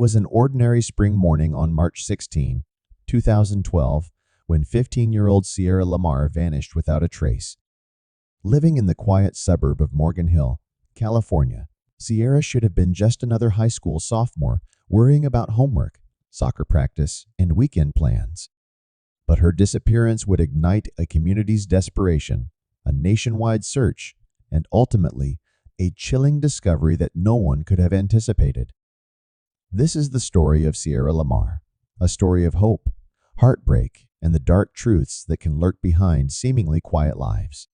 was an ordinary spring morning on March 16, 2012, when 15-year-old Sierra Lamar vanished without a trace. Living in the quiet suburb of Morgan Hill, California, Sierra should have been just another high school sophomore worrying about homework, soccer practice, and weekend plans. But her disappearance would ignite a community's desperation, a nationwide search, and ultimately, a chilling discovery that no one could have anticipated. This is the story of Sierra Lamar, a story of hope, heartbreak, and the dark truths that can lurk behind seemingly quiet lives.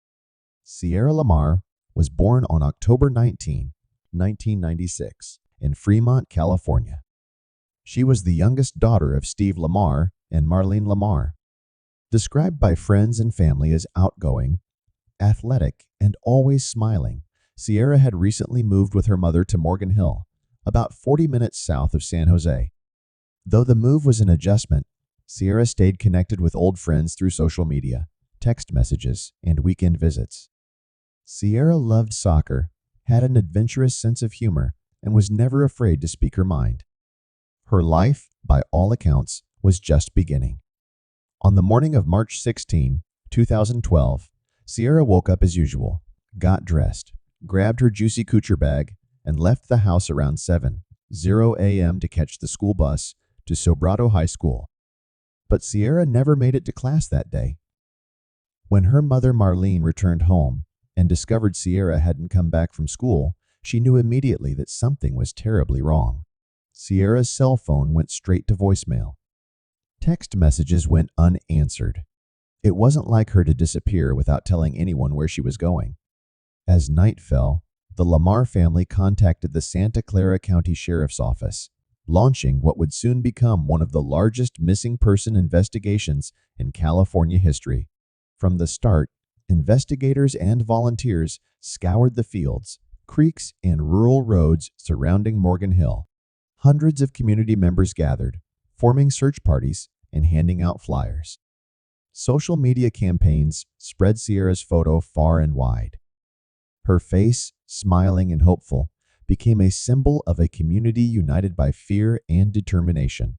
Sierra Lamar was born on October 19, 1996, in Fremont, California. She was the youngest daughter of Steve Lamar and Marlene Lamar. Described by friends and family as outgoing, athletic, and always smiling, Sierra had recently moved with her mother to Morgan Hill, about 40 minutes south of San Jose. Though the move was an adjustment, Sierra stayed connected with old friends through social media, text messages, and weekend visits. Sierra loved soccer, had an adventurous sense of humor, and was never afraid to speak her mind. Her life, by all accounts, was just beginning. On the morning of March 16, 2012, Sierra woke up as usual, got dressed, grabbed her juicy couture bag, and left the house around 7:00 a.m. to catch the school bus to Sucedió High School. But Sierra never made it to class that day. When her mother Marlene returned home and discovered Sierra hadn't come back from school, she knew immediately that something was terribly wrong. Sierra's cell phone went straight to voicemail. Text messages went unanswered. It wasn't like her to disappear without telling anyone where she was going. As night fell, the Lamar family contacted the Santa Clara County Sheriff's Office, launching what would soon become one of the largest missing person investigations in California history. From the start, investigators and volunteers scoured the fields, creeks, and rural roads surrounding Morgan Hill. Hundreds of community members gathered, forming search parties and handing out flyers. Social media campaigns spread Sierra's photo far and wide. Her face, smiling and hopeful, became a symbol of a community united by fear and determination.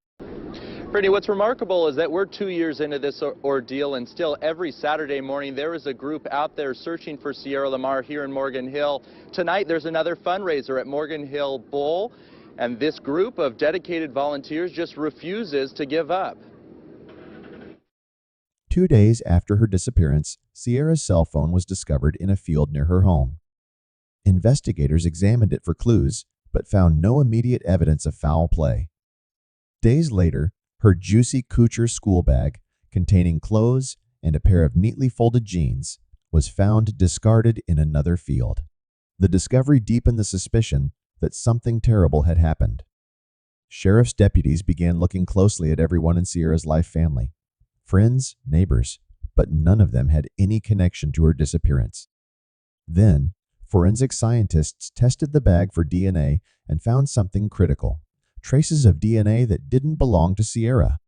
Brittany, what's remarkable is that we're 2 years into this ordeal, and still every Saturday morning there is a group out there searching for Sierra Lamar here in Morgan Hill. Tonight there's another fundraiser at Morgan Hill Bowl, and this group of dedicated volunteers just refuses to give up. 2 days after her disappearance, Sierra's cell phone was discovered in a field near her home. Investigators examined it for clues, but found no immediate evidence of foul play. Days later, her juicy couture school bag, containing clothes and a pair of neatly folded jeans, was found discarded in another field. The discovery deepened the suspicion that something terrible had happened. Sheriff's deputies began looking closely at everyone in Sierra's life family, friends, neighbors, but none of them had any connection to her disappearance. Then, forensic scientists tested the bag for DNA and found something critical: traces of DNA that didn't belong to Sierra.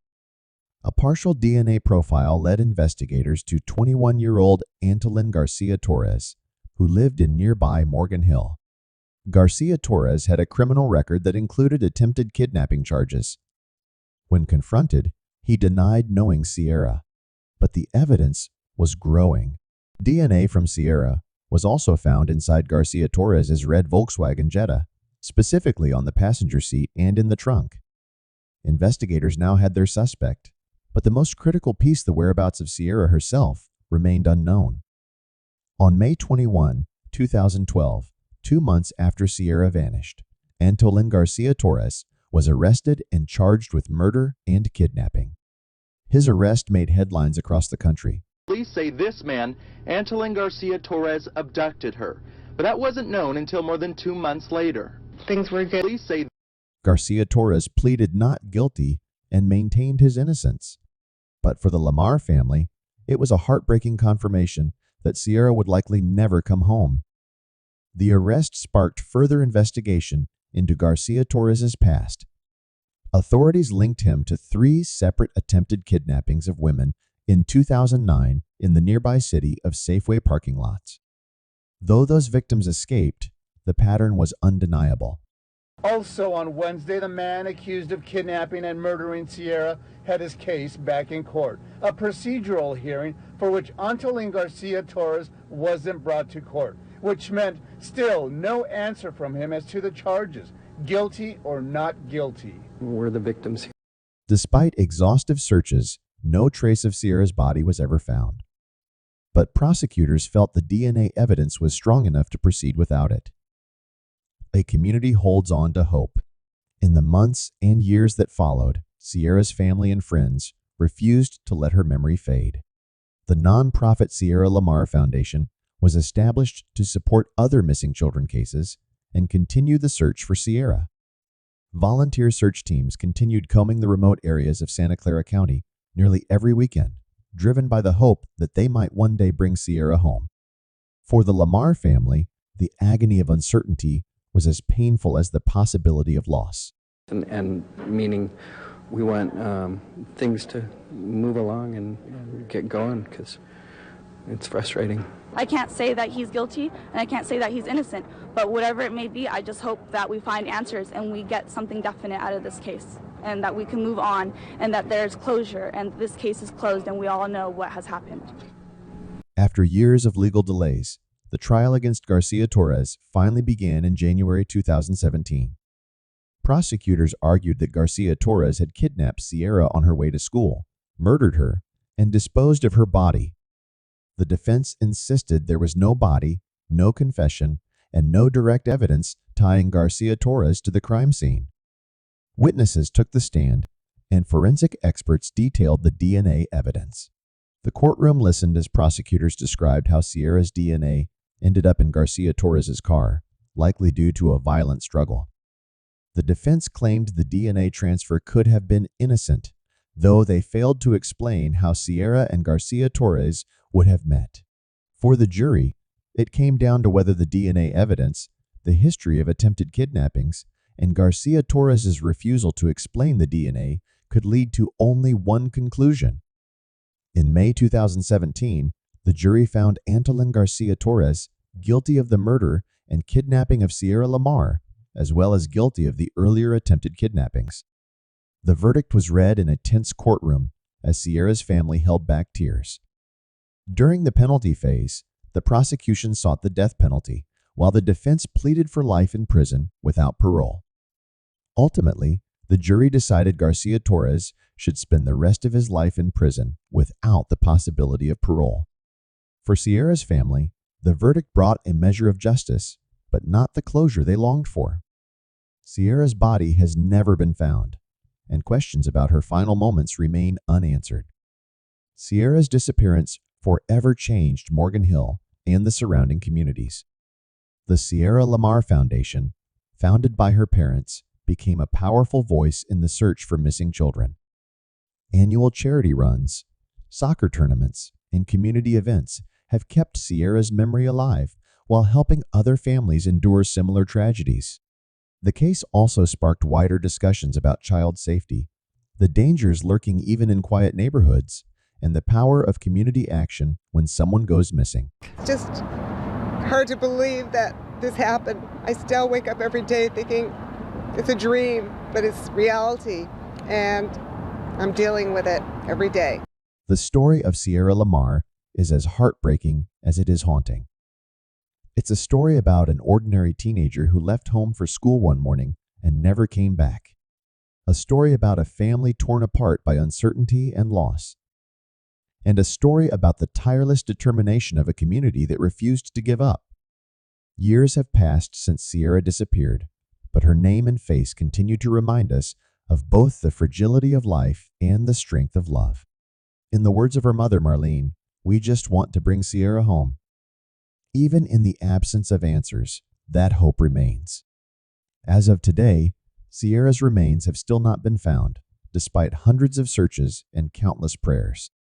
A partial DNA profile led investigators to 21-year-old Antolin Garcia Torres, who lived in nearby Morgan Hill. Garcia Torres had a criminal record that included attempted kidnapping charges. When confronted, he denied knowing Sierra, but the evidence was growing. DNA from Sierra was also found inside Garcia Torres's red Volkswagen Jetta, specifically on the passenger seat and in the trunk. Investigators now had their suspect, but the most critical piece, the whereabouts of Sierra herself, remained unknown. On May 21, 2012, 2 months after Sierra vanished, Antolin Garcia Torres was arrested and charged with murder and kidnapping. His arrest made headlines across the country. Police say this man, Antolin Garcia Torres, abducted her, but that wasn't known until more than 2 months later. Things were good. Police say Garcia Torres pleaded not guilty and maintained his innocence. But for the Lamar family, it was a heartbreaking confirmation that Sierra would likely never come home. The arrest sparked further investigation into Garcia Torres's past. Authorities linked him to 3 separate attempted kidnappings of women in 2009 in the nearby city of Safeway parking lots. Though those victims escaped, the pattern was undeniable. Also on Wednesday, the man accused of kidnapping and murdering Sierra had his case back in court. A procedural hearing for which Antolin Garcia Torres wasn't brought to court, which meant still no answer from him as to the charges, guilty or not guilty. We're the victims. Despite exhaustive searches, no trace of Sierra's body was ever found. But prosecutors felt the DNA evidence was strong enough to proceed without it. A community holds on to hope. In the months and years that followed, Sierra's family and friends refused to let her memory fade. The nonprofit Sierra Lamar Foundation was established to support other missing children cases and continue the search for Sierra. Volunteer search teams continued combing the remote areas of Santa Clara County nearly every weekend, driven by the hope that they might one day bring Sierra home. For the Lamar family, the agony of uncertainty was as painful as the possibility of loss. And meaning we want things to move along and get going, because it's frustrating. I can't say that he's guilty and I can't say that he's innocent, but whatever it may be, I just hope that we find answers and we get something definite out of this case, and that we can move on, and that there's closure, and this case is closed and we all know what has happened. After years of legal delays, the trial against Garcia Torres finally began in January 2017. Prosecutors argued that Garcia Torres had kidnapped Sierra on her way to school, murdered her, and disposed of her body. The defense insisted there was no body, no confession, and no direct evidence tying Garcia Torres to the crime scene. Witnesses took the stand, and forensic experts detailed the DNA evidence. The courtroom listened as prosecutors described how Sierra's DNA ended up in Garcia Torres's car, likely due to a violent struggle. The defense claimed the DNA transfer could have been innocent, though they failed to explain how Sierra and Garcia Torres would have met. For the jury, it came down to whether the DNA evidence, the history of attempted kidnappings, and Garcia Torres's refusal to explain the DNA could lead to only one conclusion. In May 2017, the jury found Antolin Garcia Torres guilty of the murder and kidnapping of Sierra Lamar, as well as guilty of the earlier attempted kidnappings. The verdict was read in a tense courtroom as Sierra's family held back tears. During the penalty phase, the prosecution sought the death penalty, while the defense pleaded for life in prison without parole. Ultimately, the jury decided Garcia Torres should spend the rest of his life in prison without the possibility of parole. For Sierra's family, the verdict brought a measure of justice, but not the closure they longed for. Sierra's body has never been found, and questions about her final moments remain unanswered. Sierra's disappearance forever changed Morgan Hill and the surrounding communities. The Sierra Lamar Foundation, founded by her parents, became a powerful voice in the search for missing children. Annual charity runs, soccer tournaments, and community events have kept Sierra's memory alive while helping other families endure similar tragedies. The case also sparked wider discussions about child safety, the dangers lurking even in quiet neighborhoods, and the power of community action when someone goes missing. It's just hard to believe that this happened. I still wake up every day thinking it's a dream, but it's reality, and I'm dealing with it every day. The story of Sierra Lamar is as heartbreaking as it is haunting. It's a story about an ordinary teenager who left home for school one morning and never came back. A story about a family torn apart by uncertainty and loss. And a story about the tireless determination of a community that refused to give up. Years have passed since Sierra disappeared, but her name and face continue to remind us of both the fragility of life and the strength of love. In the words of her mother, Marlene, "We just want to bring Sierra home." Even in the absence of answers, that hope remains. As of today, Sierra's remains have still not been found, despite hundreds of searches and countless prayers.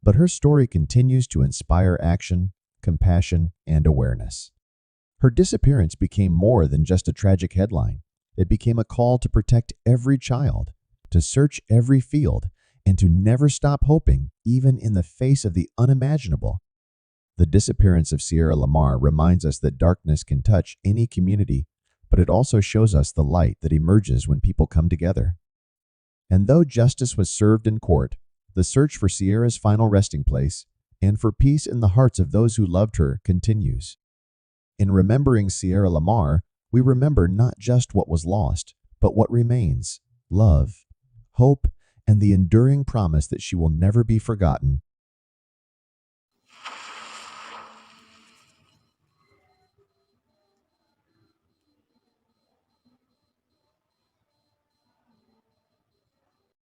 But her story continues to inspire action, compassion, and awareness. Her disappearance became more than just a tragic headline. It became a call to protect every child, to search every field, and to never stop hoping, even in the face of the unimaginable. The disappearance of Sierra Lamar reminds us that darkness can touch any community, but it also shows us the light that emerges when people come together. And though justice was served in court, the search for Sierra's final resting place and for peace in the hearts of those who loved her continues. In remembering Sierra Lamar, we remember not just what was lost, but what remains: love, hope, and the enduring promise that she will never be forgotten